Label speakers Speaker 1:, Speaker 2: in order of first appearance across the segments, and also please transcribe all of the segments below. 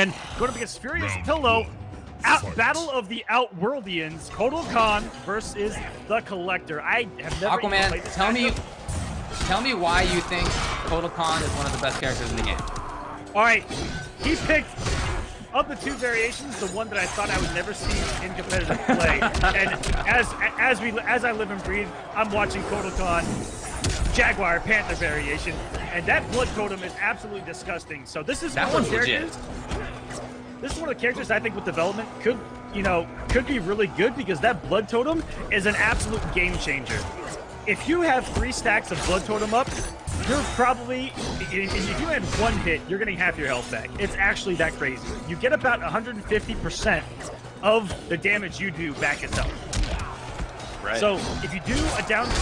Speaker 1: And going up against FuriousPillow, Battle of the Outworldians, Kotal versus the Kollector. I have never
Speaker 2: Aquaman,
Speaker 1: played this
Speaker 2: tell me why you think Kotal is one of the best characters in the game.
Speaker 1: All right, he picked, of the two variations, the one that I thought I would never see in competitive play. And as I live and breathe, I'm watching Kotal Jaguar Panther variation, and that blood totem is absolutely disgusting. So this is one of the characters. This is one of the characters I think with development could be really good, because that blood totem is an absolute game changer. If you have 3 stacks of blood totem up, you're probably, if you had 1 hit, you're getting half your health back. It's actually that crazy. You get about 150% of the damage you do back itself. Right. So if you do a down 2,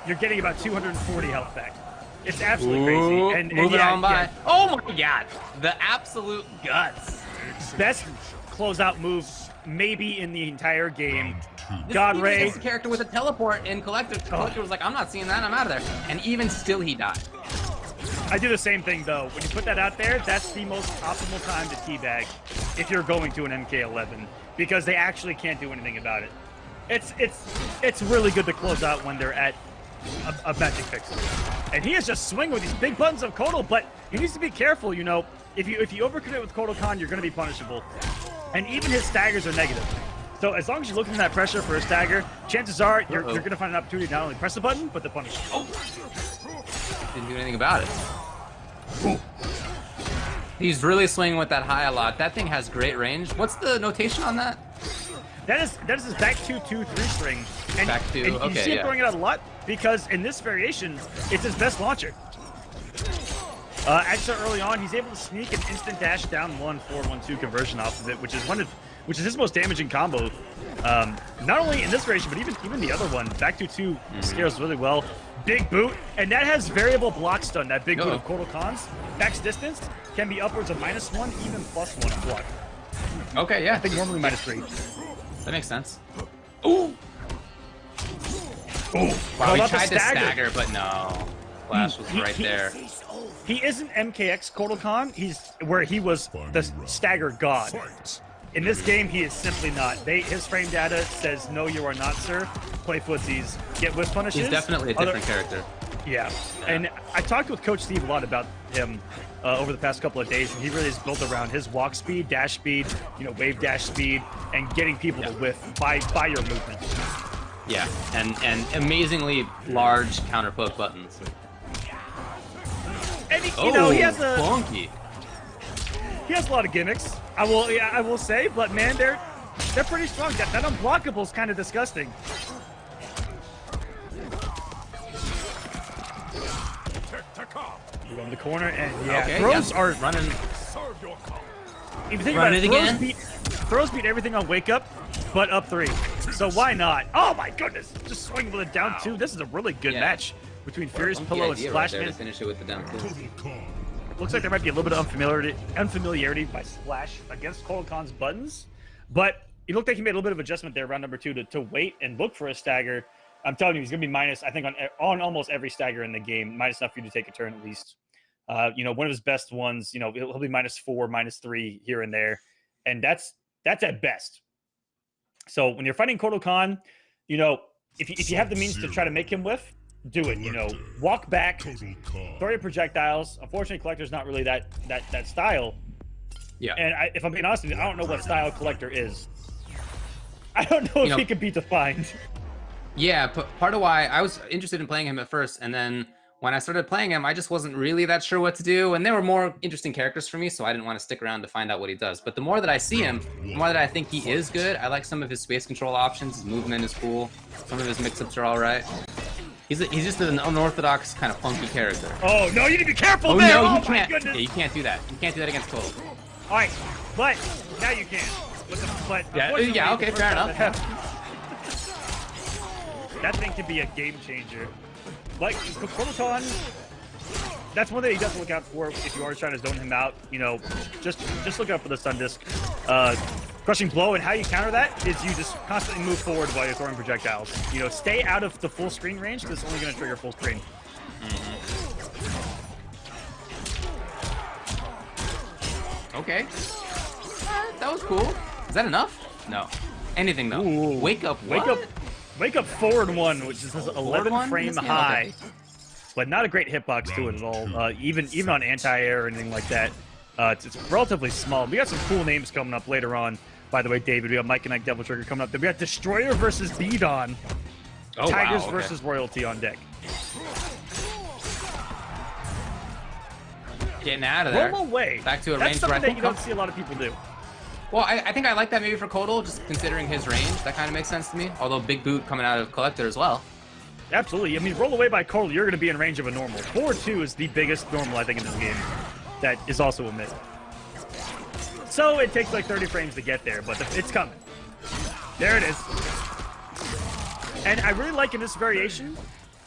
Speaker 1: you're getting about 240 health back. It's absolutely crazy. And
Speaker 2: moving on by. Yeah. Oh my god, the absolute guts.
Speaker 1: Best closeout move maybe in the entire game. God Ray.
Speaker 2: This character with a teleport in Kollector. Kollector was like, I'm not seeing that, I'm out of there. And even still he died.
Speaker 1: I do the same thing though. When you put that out there, that's the most optimal time to teabag if you're going to an MK11, because they actually can't do anything about it. It's really good to close out when they're at a magic pixel. And he is just swinging with these big buttons of Kotal, but he needs to be careful, you know. If you overcommit with Kotal, you're going to be punishable. And even his staggers are negative. So as long as you're looking for that pressure for a stagger, chances are you're going to find an opportunity to not only press the button, but to punish. Oh!
Speaker 2: Didn't do anything about it. Ooh. He's really swinging with that high a lot. That thing has great range. What's the notation on that?
Speaker 1: That is his back 2-2-3 string. And,
Speaker 2: back 2,
Speaker 1: and
Speaker 2: okay,
Speaker 1: you see him throwing it out a lot because in this variation, it's his best launcher. Actually, early on, he's able to sneak an instant dash down 1-4-1-2 conversion off of it, which is his most damaging combo. Not only in this variation, but even the other one, back 2-2 scares really well. Big boot, and that has variable block stun. That big boot of Kotal max distance can be upwards of -1, even +1 block.
Speaker 2: Okay, yeah.
Speaker 1: I think normally -3.
Speaker 2: That makes sense. Ooh! Ooh! Wow, he tried to stagger, but no. Flash was right there.
Speaker 1: He isn't MKX Kotal. He's where he was the stagger god. In this game, he is simply not. His frame data says, no, you are not, sir. Play footsies, get whiff punishes.
Speaker 2: He's definitely a different character.
Speaker 1: Yeah, and I talked with Coach Steve a lot about him over the past couple of days, and he really is built around his walk speed, dash speed, wave dash speed, and getting people to whiff by your movement.
Speaker 2: Yeah, and amazingly large counter poke buttons.
Speaker 1: And he has a
Speaker 2: funky.
Speaker 1: He has a lot of gimmicks. I will say, but man, they're pretty strong. That unblockable is kind of disgusting. Go in the corner, and throws are
Speaker 2: running.
Speaker 1: If you think about it, throws beat everything on wake up, but up 3. So why not? Oh my goodness! Just swinging with a down 2. This is a really good match between FuriousPillow and Splashman.
Speaker 2: To finish it with the down 2.
Speaker 1: Looks like there might be a little bit of unfamiliarity by Splash against Kotal buttons, but it looked like he made a little bit of adjustment there, round number 2, to wait and look for a stagger. I'm telling you, he's gonna be minus, I think, on almost every stagger in the game, minus enough for you to take a turn at least. One of his best ones, he'll be -4, -3 here and there, and that's at best. So when you're fighting Kotal if you have the means to try to make him whiff, do it. Walk back, throw your projectiles. Unfortunately, Kollector's not really that style.
Speaker 2: Yeah.
Speaker 1: And if I'm being honest with you, I don't know what style Kollector is. I don't know if he could be defined.
Speaker 2: Yeah, part of why I was interested in playing him at first, and then when I started playing him, I just wasn't really that sure what to do, and there were more interesting characters for me, so I didn't want to stick around to find out what he does. But the more that I see him, the more that I think he is good. I like some of his space control options. His movement is cool. Some of his mix-ups are all right. He's just an unorthodox kind of funky character.
Speaker 1: Oh no, you need to be careful there!
Speaker 2: No,
Speaker 1: oh
Speaker 2: you can't.
Speaker 1: Goodness.
Speaker 2: Yeah, you can't do that. You can't do that against Kotal.
Speaker 1: All right, but now you can.
Speaker 2: Yeah, okay, fair enough.
Speaker 1: That thing can be a game changer. Like Kotal, that's one thing you have to look out for if you are trying to zone him out. Just look out for the stun disc. Crushing blow, and how you counter that is you just constantly move forward while you're throwing projectiles. Stay out of the full screen range, because it's only going to trigger full screen.
Speaker 2: Okay. That was cool. Is that enough? No. Anything though.
Speaker 1: Ooh.
Speaker 2: Wake up.
Speaker 1: Wake up forward one, which is 11 frame high, but not a great hitbox to it at all. Even on anti-air or anything like that, it's relatively small. We got some cool names coming up later on. By the way, David, we got Mike and Ike Devil Trigger coming up. Then we got Destroyer versus Beadon.
Speaker 2: Oh,
Speaker 1: Tigers
Speaker 2: wow, okay.
Speaker 1: versus Royalty on deck.
Speaker 2: Getting out of there.
Speaker 1: Roll away.
Speaker 2: Back to a
Speaker 1: That's
Speaker 2: range where I
Speaker 1: something that
Speaker 2: think
Speaker 1: you don't see a lot of people do.
Speaker 2: Well, I think I like that maybe for Kotal, just considering his range. That kind of makes sense to me. Although big boot coming out of Kollector as well.
Speaker 1: Absolutely. I mean, roll away by Kotal, you're going to be in range of a normal. 4-2 is the biggest normal, I think, in this game. That is also a miss. So it takes like 30 frames to get there, but it's coming. There it is. And I really like in this variation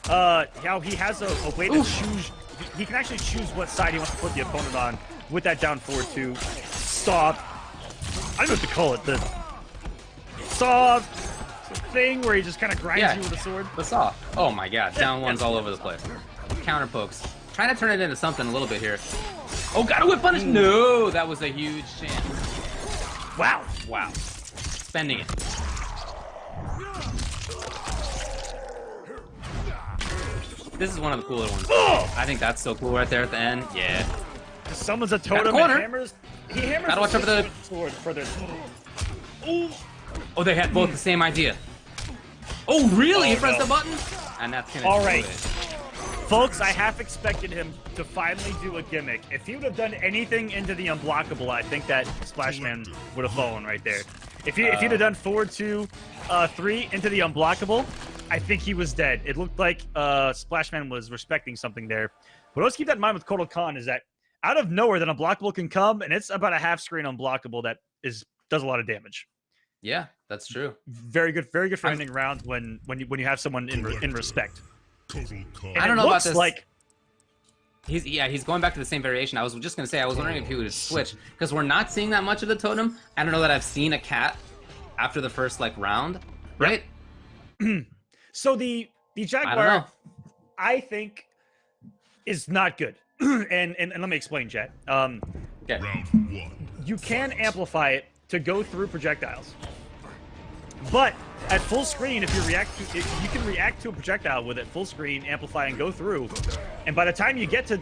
Speaker 1: how he has a way to choose. He can actually choose what side he wants to put the opponent on with that down 4-2. Stop. I don't know what to call it. The saw thing where he just kind of grinds you with a sword.
Speaker 2: The saw. Oh my god. Down ones all over the place. Counter pokes. Trying to turn it into something a little bit here. Oh, got a whip punish. No, that was a huge chance.
Speaker 1: Wow.
Speaker 2: Wow. Spending it. This is one of the cooler ones.
Speaker 1: Oh!
Speaker 2: I think that's so cool right there at the end. Yeah.
Speaker 1: Summons a totem and hammers. He hammers.
Speaker 2: Gotta watch over the
Speaker 1: sword further.
Speaker 2: Oh, they had both the same idea. Oh, really? He pressed the button? And that's gonna
Speaker 1: all
Speaker 2: do
Speaker 1: right.
Speaker 2: it.
Speaker 1: Folks, I half expected him to finally do a gimmick. If he would have done anything into the unblockable, I think that Splash Man would have fallen right there. If he'd have done 4-2-3 into the unblockable, I think he was dead. It looked like Splash Man was respecting something there. But always keep that in mind with Kotal Khan is that out of nowhere, that unblockable can come, and it's about a half screen unblockable that does a lot of damage.
Speaker 2: Yeah, that's true.
Speaker 1: Very good for ending rounds when you have someone in respect.
Speaker 2: I don't know about this. Like he's going back to the same variation. I was just gonna say I was wondering if he would switch because we're not seeing that much of the totem. I don't know that I've seen a cat after the first round, right?
Speaker 1: So the Jaguar, I think, is not good. and let me explain, chat.
Speaker 2: Okay.
Speaker 3: Round 1.
Speaker 1: You can amplify it to go through projectiles. But at full screen, if you can react to a projectile with it full screen, amplify and go through. And by the time you get to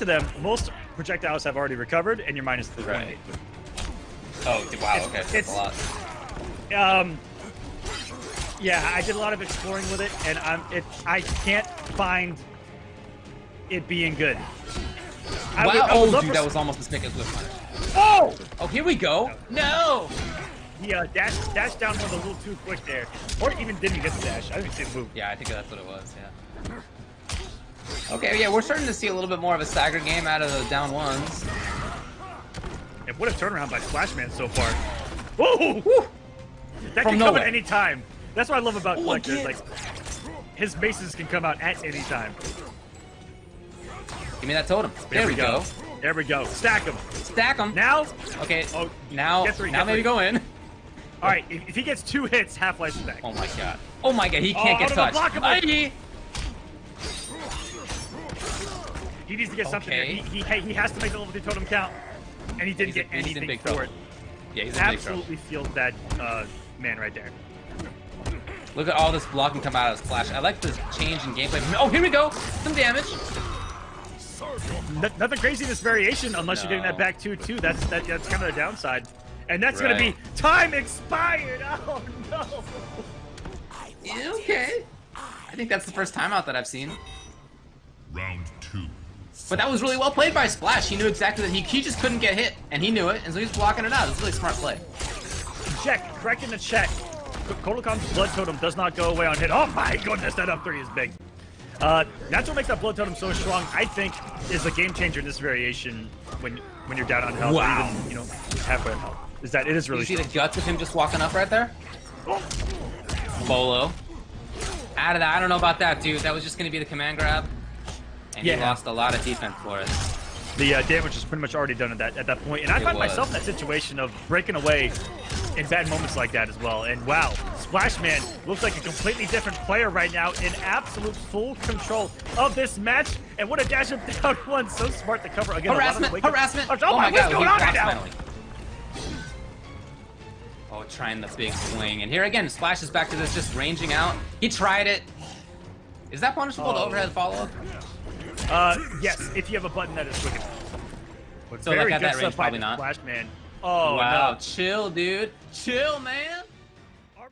Speaker 1: them, most projectiles have already recovered, and you're minus 3.
Speaker 2: Right. Oh wow! Okay, that's a lot.
Speaker 1: Yeah, I did a lot of exploring with it, and I can't find it being good.
Speaker 2: Wow! Dude, that was almost as big as whip punch.
Speaker 1: Oh!
Speaker 2: Oh, here we go. No!
Speaker 1: He dashed down one a little too quick there. Or even didn't get the dash. I didn't see the move.
Speaker 2: Yeah, I think that's what it was, yeah. Okay, yeah, we're starting to see a little bit more of a staggered game out of the down ones.
Speaker 1: And what a turnaround by Splashman so far. Whoa! Woo! That can come at any time. That's what I love about Kollector. Like, his bases can come out at any time.
Speaker 2: Give me that totem. There we go.
Speaker 1: There we go. Stack him.
Speaker 2: Stack him.
Speaker 1: Now?
Speaker 2: Okay.
Speaker 1: Oh,
Speaker 2: now maybe go in.
Speaker 1: All right, if he gets 2 hits, Half-Life is back.
Speaker 2: Oh my god. Oh my god, he can't get touched.
Speaker 1: He needs to get something there. He has to make the level 2 totem count, and he didn't get anything for it.
Speaker 2: Yeah, he's in big trouble.
Speaker 1: Absolutely feels that man right there.
Speaker 2: Look at all this blocking come out of his Splash. I like this change in gameplay. Oh, here we go. Some damage.
Speaker 1: Nothing crazy in this variation unless you're getting that back 2-2. That's kind of the downside. And that's going to be time expired. Oh, no.
Speaker 2: Okay. I think that's the first timeout that I've seen.
Speaker 3: Round 2.
Speaker 2: But that was really well played by Splash. He knew exactly that he just couldn't get hit, and he knew it, and so he's blocking it out. It's a really smart play.
Speaker 1: Check. Correct in the chat. Kotal Khan's Blood Totem does not go away on hit. Oh, my goodness. That up 3 is big. That's what makes that Blood Totem so strong, I think, is a game changer in this variation when you're down on health, or even, halfway on health. Is that it is really
Speaker 2: strong. You see the guts of him just walking up right there?
Speaker 1: Oh.
Speaker 2: Bolo. Out of that. I don't know about that, dude. That was just going to be the command grab. And he lost a lot of defense for it.
Speaker 1: The damage is pretty much already done at that point. And I find myself in that situation of breaking away in bad moments like that as well. And wow, Splashman looks like a completely different player right now, in absolute full control of this match. And what a dash up down one, so smart to cover again.
Speaker 2: Harassment! Harassment!
Speaker 1: Oh my God, what's going on right now?
Speaker 2: Finally. Oh, trying the big swing. And here again, Splash is back to this, just ranging out. He tried it. Is that punishable, the overhead follow-up?
Speaker 1: Yes, if you have a button that is quick enough. But
Speaker 2: So
Speaker 1: very
Speaker 2: like at
Speaker 1: good
Speaker 2: that range,
Speaker 1: stuff by
Speaker 2: probably
Speaker 1: the
Speaker 2: not.
Speaker 1: Splashman. Oh,
Speaker 2: wow,
Speaker 1: no.
Speaker 2: chill, dude. Chill, man.